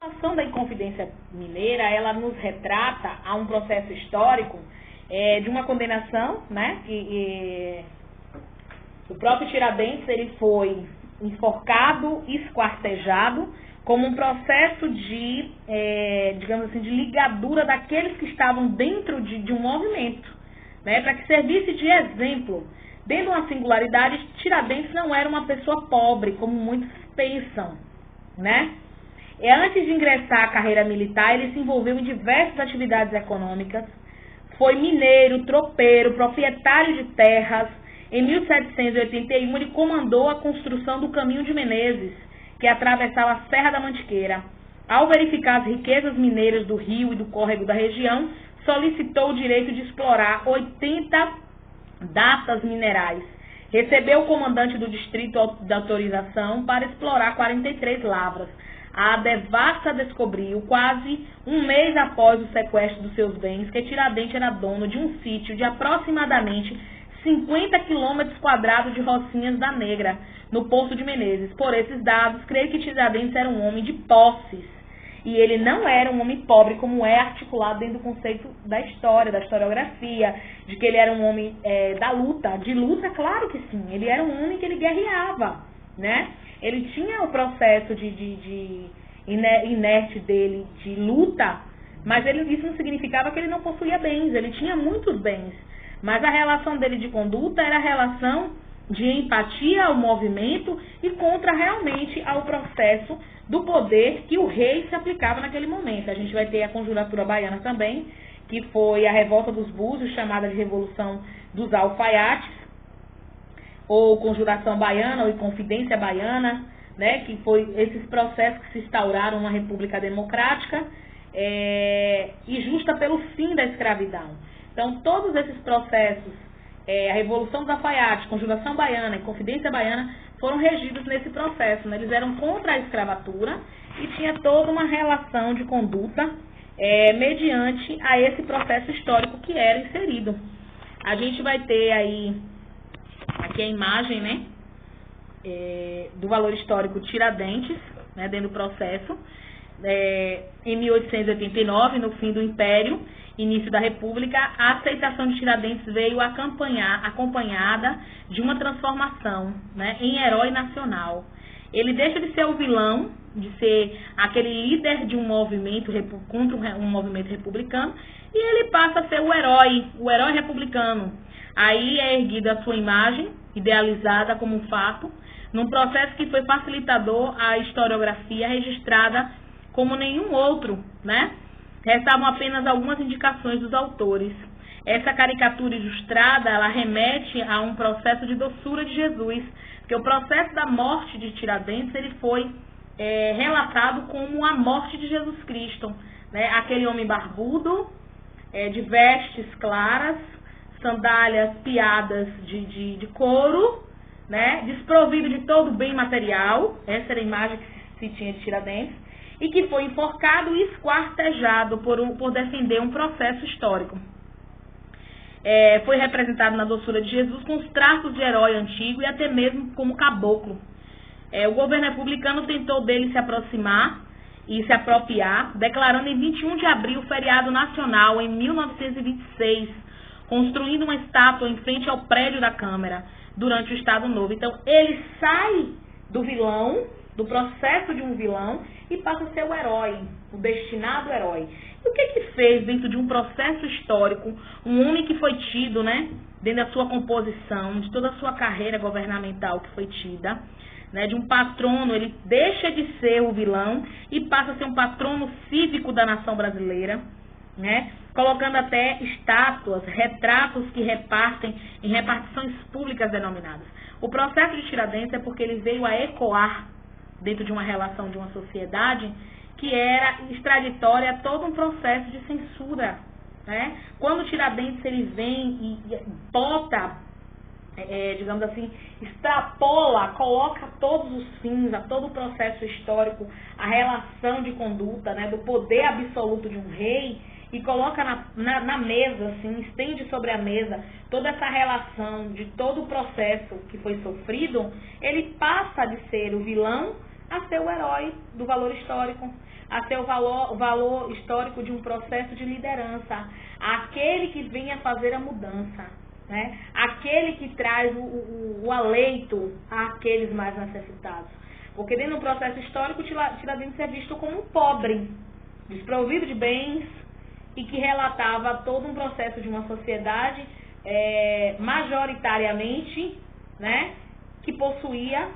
A ação da Inconfidência Mineira, ela nos retrata a um processo histórico de uma condenação, né? O próprio Tiradentes, ele foi enforcado, esquartejado, como um processo de, digamos assim, de ligadura daqueles que estavam dentro de um movimento, né? Para que servisse de exemplo. Dentro de uma singularidade, Tiradentes não era uma pessoa pobre, como muitos pensam, né? Antes de ingressar à carreira militar, ele se envolveu em diversas atividades econômicas, foi mineiro, tropeiro, proprietário de terras. Em 1781, ele comandou a construção do Caminho de Menezes, que atravessava a Serra da Mantiqueira. Ao verificar as riquezas mineiras do rio e do córrego da região, solicitou o direito de explorar 80 datas minerais. Recebeu o comandante do distrito de autorização para explorar 43 lavras. A devassa descobriu, quase um mês após o sequestro dos seus bens, que Tiradentes era dono de um sítio de aproximadamente 50 quilômetros quadrados de Rocinhas da Negra, no Porto de Menezes. Por esses dados, creio que Tiradentes era um homem de posses. E ele não era um homem pobre, como é articulado dentro do conceito da história, da historiografia, de que ele era um homem da luta. De luta, claro que sim. Ele era um homem que ele guerreava, né? Ele tinha o processo inerte dele de luta, mas isso não significava que ele não possuía bens. Ele tinha muitos bens. Mas a relação dele de conduta era a relação de empatia ao movimento e contra realmente ao processo do poder que o rei se aplicava naquele momento. A gente vai ter a Conjuratura Baiana também, que foi a revolta dos Búzios, chamada de Revolução dos Alfaiates, ou Conjuração Baiana, ou Inconfidência Baiana, né, que foi esses processos que se instauraram uma república democrática e justa pelo fim da escravidão. Então, todos esses processos, a Revolução dos Alfaiates, Conjuração Baiana e Inconfidência Baiana, foram regidos nesse processo, né? Eles eram contra a escravatura e tinha toda uma relação de conduta mediante a esse processo histórico que era inserido. A gente vai ter aí, aqui a imagem, né, do valor histórico Tiradentes, né, dentro do processo. Em 1889, no fim do Império, início da República, a aceitação de Tiradentes veio acompanhada de uma transformação, né, em herói nacional. Ele deixa de ser o vilão, de ser aquele líder de um movimento contra um movimento republicano, e ele passa a ser o herói republicano. Aí é erguida a sua imagem, idealizada como um fato, num processo que foi facilitador à historiografia registrada como nenhum outro, né? Restavam apenas algumas indicações dos autores. Essa caricatura ilustrada, ela remete a um processo de doçura de Jesus, porque o processo da morte de Tiradentes, ele foi relatado como a morte de Jesus Cristo, né? Aquele homem barbudo, de vestes claras, sandálias piadas de couro, né? Desprovido de todo bem material, essa era a imagem que se tinha de Tiradentes, e que foi enforcado e esquartejado por defender um processo histórico. Foi representado na doçura de Jesus com os traços de herói antigo e até mesmo como caboclo. O governo republicano tentou dele se aproximar e se apropriar, declarando em 21 de abril feriado nacional em 1926, construindo uma estátua em frente ao prédio da Câmara durante o Estado Novo. Então, ele sai do vilão, do processo de um vilão, e passa a ser o herói, o destinado herói. E o que fez dentro de um processo histórico, um homem que foi tido, né, dentro da sua composição, de toda a sua carreira governamental que foi tida, né, de um patrono, ele deixa de ser o vilão e passa a ser um patrono cívico da nação brasileira, né, colocando até estátuas, retratos que repartem em repartições públicas denominadas. O processo de Tiradentes é porque ele veio a ecoar dentro de uma relação de uma sociedade que era extraditória a todo um processo de censura, né? Quando Tiradentes ele vem e bota, digamos assim, extrapola, coloca todos os fins, a todo o processo histórico, a relação de conduta, né, do poder absoluto de um rei, e coloca na mesa, assim, estende sobre a mesa toda essa relação de todo o processo que foi sofrido, ele passa de ser o vilão a ser o herói do valor histórico. a ser o valor histórico de um processo de liderança, aquele que vem a fazer a mudança, né? Aquele que traz o aleito àqueles mais necessitados. Porque dentro do processo histórico, Tiradentes é visto como um pobre, desprovido de bens, e que relatava todo um processo de uma sociedade majoritariamente, né, que possuía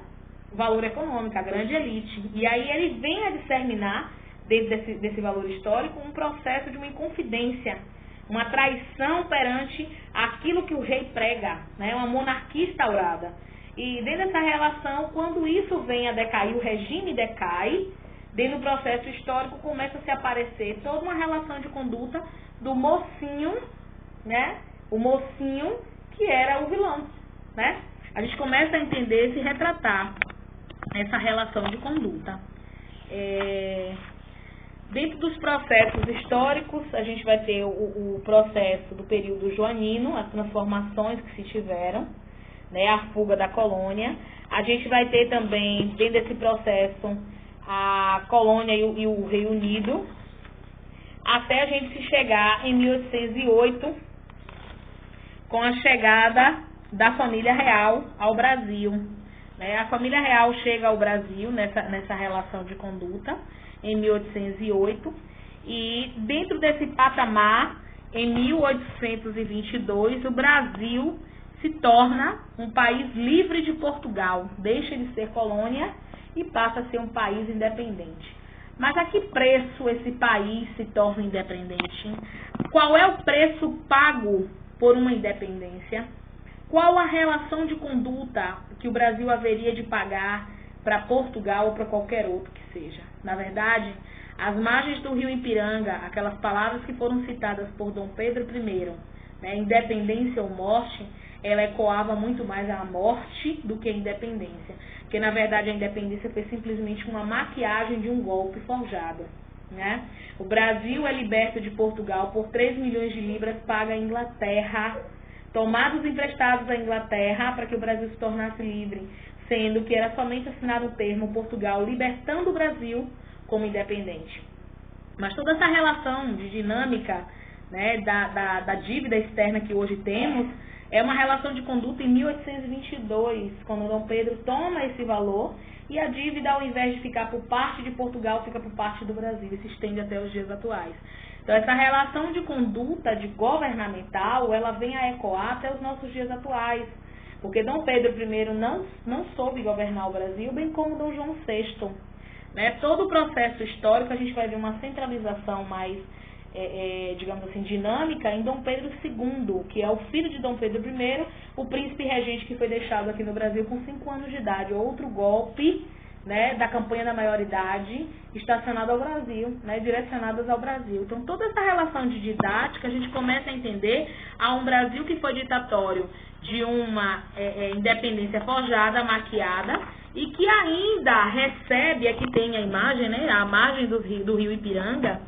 valor econômico, a grande elite. E aí ele vem a disseminar, dentro desse valor histórico, um processo de uma inconfidência, uma traição perante aquilo que o rei prega, né, uma monarquia instaurada. E dentro dessa relação, quando isso vem a decair, o regime decai, dentro do processo histórico começa a se aparecer toda uma relação de conduta do mocinho, né, o mocinho que era o vilão, né? A gente começa a entender, se retratar essa relação de conduta. Dentro dos processos históricos, a gente vai ter o processo do período joanino, as transformações que se tiveram, né, a fuga da colônia. A gente vai ter também, dentro desse processo, a colônia e o Reino Unido, até a gente se chegar em 1808, com a chegada da família real ao Brasil, né? A família real chega ao Brasil nessa relação de conduta em 1808, e dentro desse patamar, em 1822, o Brasil se torna um país livre de Portugal, deixa de ser colônia e passa a ser um país independente. Mas a que preço esse país se torna independente? Qual é o preço pago por uma independência? Qual a relação de conduta que o Brasil haveria de pagar para Portugal ou para qualquer outro que seja? Na verdade, as margens do rio Ipiranga, aquelas palavras que foram citadas por Dom Pedro I, né, independência ou morte, ela ecoava muito mais a morte do que a independência. Porque, na verdade, a independência foi simplesmente uma maquiagem de um golpe forjado, né? O Brasil é liberto de Portugal por 3 milhões de libras paga à Inglaterra, tomados emprestados à Inglaterra para que o Brasil se tornasse livre, sendo que era somente assinado o termo Portugal libertando o Brasil como independente. Mas toda essa relação de dinâmica, né, da dívida externa que hoje temos, é uma relação de conduta em 1822, quando Dom Pedro toma esse valor e a dívida, ao invés de ficar por parte de Portugal, fica por parte do Brasil e se estende até os dias atuais. Então, essa relação de conduta de governamental, ela vem a ecoar até os nossos dias atuais, porque Dom Pedro I não soube governar o Brasil, bem como Dom João VI. Né? Todo o processo histórico, a gente vai ver uma centralização mais, digamos assim, dinâmica em Dom Pedro II, que é o filho de Dom Pedro I, o príncipe regente que foi deixado aqui no Brasil com 5 anos de idade. Outro golpe, né, da campanha da maioridade estacionado ao Brasil, né, direcionadas ao Brasil. Então, toda essa relação de didática, a gente começa a entender a um Brasil que foi ditatório de uma independência forjada, maquiada, e que ainda recebe, aqui tem a imagem, né, a margem do rio Ipiranga.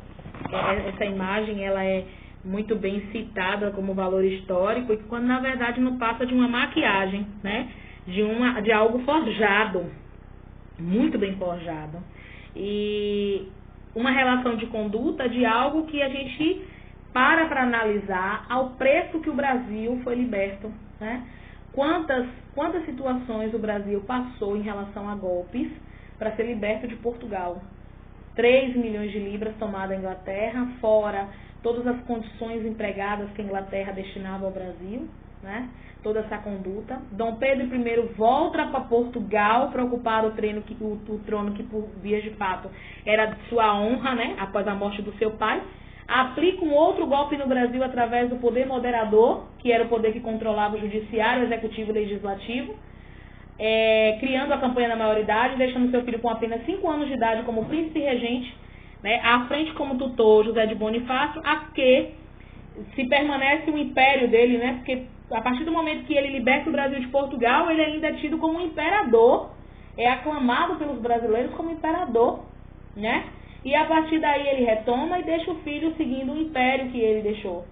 Essa imagem, ela é muito bem citada como valor histórico, e quando na verdade não passa de uma maquiagem, né, de algo forjado, muito bem forjado, e uma relação de conduta de algo que a gente para analisar ao preço que o Brasil foi liberto, né? Quantas situações o Brasil passou em relação a golpes para ser liberto de Portugal. 3 milhões de libras tomada à Inglaterra, fora todas as condições empregadas que a Inglaterra destinava ao Brasil, né? Toda essa conduta. Dom Pedro I volta para Portugal para ocupar o trono que, por vias de fato, era de sua honra, né? Após a morte do seu pai. Aplica um outro golpe no Brasil através do poder moderador, que era o poder que controlava o judiciário, o executivo e o legislativo, criando a campanha da maioridade, deixando seu filho com apenas 5 anos de idade como príncipe regente, né, à frente como tutor José de Bonifácio, a que se permanece o império dele, né, porque a partir do momento que ele liberta o Brasil de Portugal, ele ainda é tido como um imperador, é aclamado pelos brasileiros como imperador, né? E a partir daí ele retoma e deixa o filho seguindo o império que ele deixou.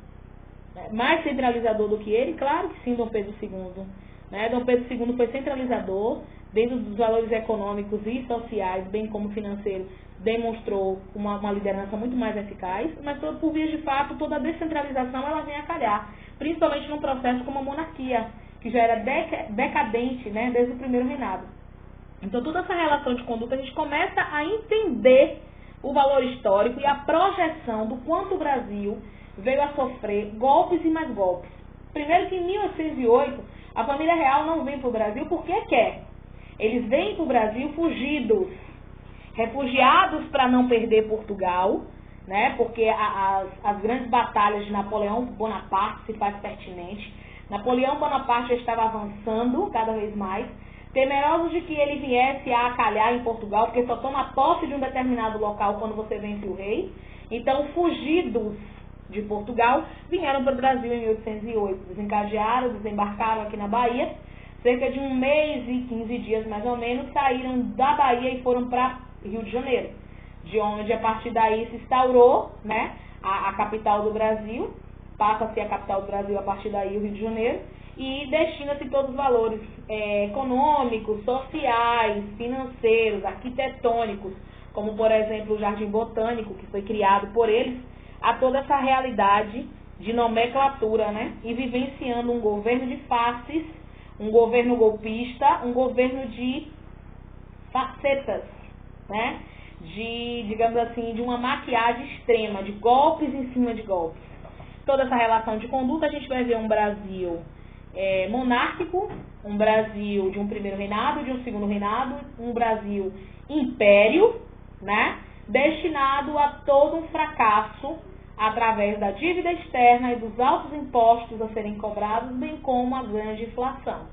Mais centralizador do que ele, claro que sim, Dom Pedro II. Né? Dom Pedro II foi centralizador, dentro dos valores econômicos e sociais, bem como financeiros, demonstrou uma liderança muito mais eficaz, mas por via de fato toda a descentralização ela vem a calhar, principalmente num processo como a monarquia, que já era decadente, né, desde o primeiro reinado. Então toda essa relação de conduta a gente começa a entender o valor histórico e a projeção do quanto o Brasil veio a sofrer golpes e mais golpes. Primeiro que em 1808 a família real não vem para o Brasil porque quer. Eles vêm para o Brasil fugidos, refugiados para não perder Portugal, né? Porque as grandes batalhas de Napoleão Bonaparte se faz pertinente. Napoleão Bonaparte já estava avançando cada vez mais, temerosos de que ele viesse a acalhar em Portugal, porque só toma posse de um determinado local quando você vence o rei. Então, fugidos de Portugal, vieram para o Brasil em 1808, desencadearam, desembarcaram aqui na Bahia, cerca de 1 mês e 15 dias mais ou menos, saíram da Bahia e foram para Rio de Janeiro, de onde a partir daí se instaurou, né, a capital do Brasil, passa a ser a capital do Brasil a partir daí o Rio de Janeiro, e destina-se todos os valores econômicos, sociais, financeiros, arquitetônicos, como por exemplo o Jardim Botânico, que foi criado por eles, a toda essa realidade de nomenclatura, né, e vivenciando um governo de faces, um governo golpista, um governo de facetas, né, de, digamos assim, de uma maquiagem extrema, de golpes em cima de golpes. Toda essa relação de conduta, a gente vai ver um Brasil monárquico, um Brasil de um primeiro reinado, de um segundo reinado, um Brasil império, né, destinado a todo um fracasso através da dívida externa e dos altos impostos a serem cobrados, bem como a grande inflação.